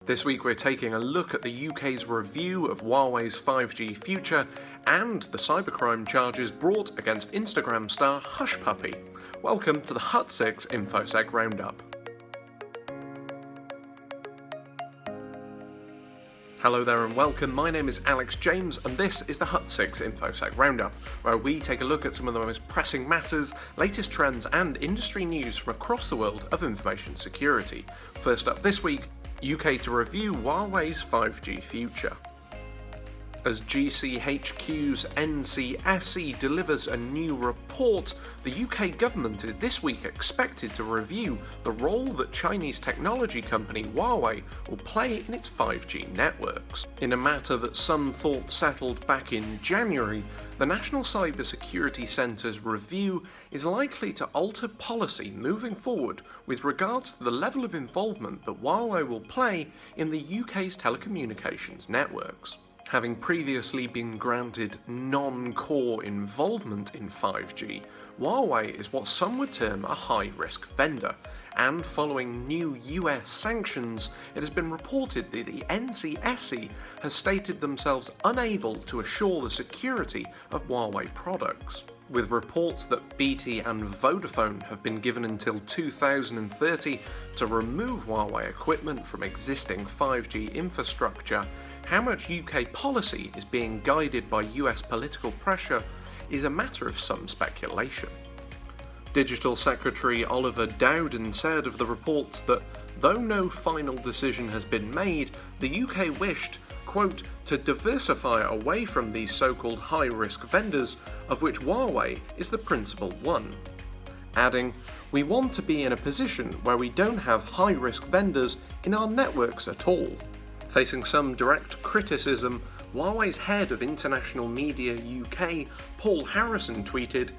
This week we're taking a look at the UK's review of Huawei's 5G future and the cybercrime charges brought against Instagram star Hushpuppi. Welcome to the Hut 6 Infosec Roundup. Hello there and welcome, my name is Alex James and this is the Hut 6 Infosec Roundup, where we take a look at some of the most pressing matters, latest trends and industry news from across the world of information security. First up this week, UK to review Huawei's 5G future. As GCHQ's NCSE delivers a new report, the UK government is this week expected to review the role that Chinese technology company Huawei will play in its 5G networks. In a matter that some thought settled back in January, the National Cybersecurity Centre's review is likely to alter policy moving forward with regards to the level of involvement that Huawei will play in the UK's telecommunications networks. Having previously been granted non-core involvement in 5G, Huawei is what some would term a high-risk vendor, and following new US sanctions, it has been reported that the NCSE has stated themselves unable to assure the security of Huawei products. With reports that BT and Vodafone have been given until 2030 to remove Huawei equipment from existing 5G infrastructure, how much UK policy is being guided by US political pressure is a matter of some speculation. Digital Secretary Oliver Dowden said of the reports that though no final decision has been made, the UK wished, quote, to diversify away from these so-called high-risk vendors, of which Huawei is the principal one. Adding, we want to be in a position where we don't have high-risk vendors in our networks at all. Facing some direct criticism, Huawei's head of international media UK, Paul Harrison, tweeted,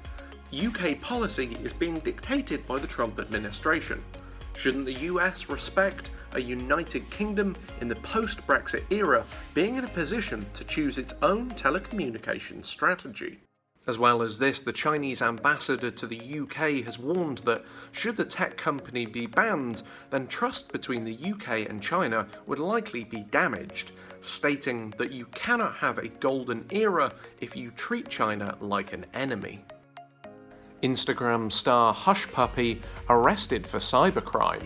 UK policy is being dictated by the Trump administration. Shouldn't the US respect a United Kingdom in the post-Brexit era being in a position to choose its own telecommunications strategy? As well as this, the Chinese ambassador to the UK has warned that should the tech company be banned, then trust between the UK and China would likely be damaged, stating that you cannot have a golden era if you treat China like an enemy. Instagram star Hushpuppi arrested for cybercrime.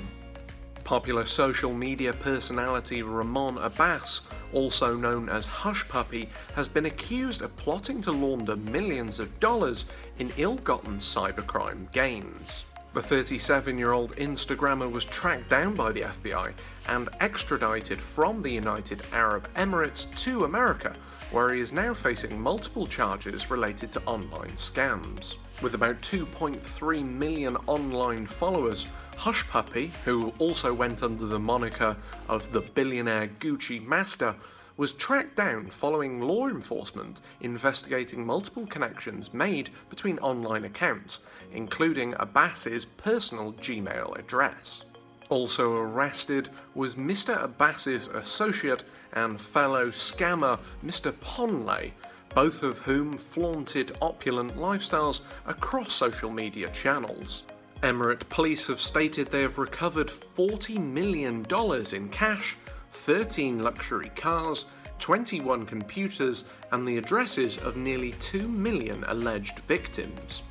Popular social media personality Ramon Abbas, also known as Hushpuppi, has been accused of plotting to launder millions of dollars in ill-gotten cybercrime gains. The 37-year-old Instagrammer was tracked down by the FBI and extradited from the United Arab Emirates to America, where he is now facing multiple charges related to online scams. With about 2.3 million online followers, Hushpuppi, who also went under the moniker of the billionaire Gucci Master, was tracked down following law enforcement investigating multiple connections made between online accounts, including Abbas's personal Gmail address. Also arrested was Mr. Abbas's associate and fellow scammer Mr. Ponley, both of whom flaunted opulent lifestyles across social media channels. Emirate police have stated they have recovered $40 million in cash, 13 luxury cars, 21 computers, and the addresses of nearly 2 million alleged victims.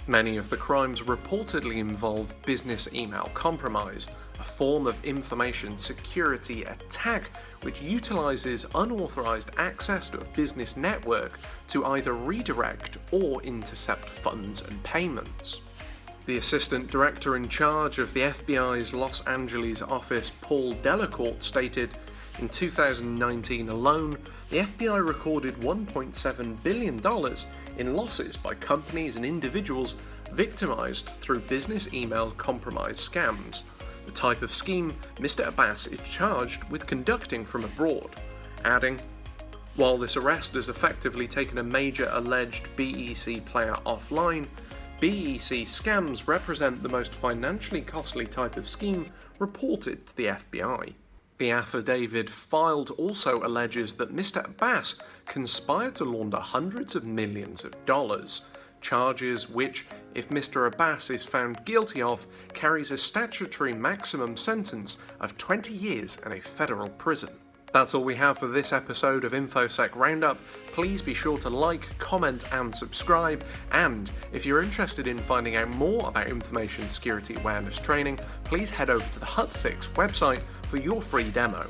Many of the crimes reportedly involve business email compromise, a form of information security attack which utilizes unauthorized access to a business network to either redirect or intercept funds and payments. The assistant director in charge of the FBI's Los Angeles office, Paul Delacourt, stated, in 2019 alone, the FBI recorded $1.7 billion in losses by companies and individuals victimized through business email compromise scams, the type of scheme Mr. Abbas is charged with conducting from abroad, adding, while this arrest has effectively taken a major alleged BEC player offline, BEC scams represent the most financially costly type of scheme reported to the FBI. The affidavit filed also alleges that Mr. Abbas conspired to launder hundreds of millions of dollars, charges which, if Mr. Abbas is found guilty of, carries a statutory maximum sentence of 20 years in a federal prison. That's all we have for this episode of Infosec Roundup. Please be sure to like, comment and subscribe, and if you're interested in finding out more about information security awareness training, please head over to the Hut6 website for your free demo.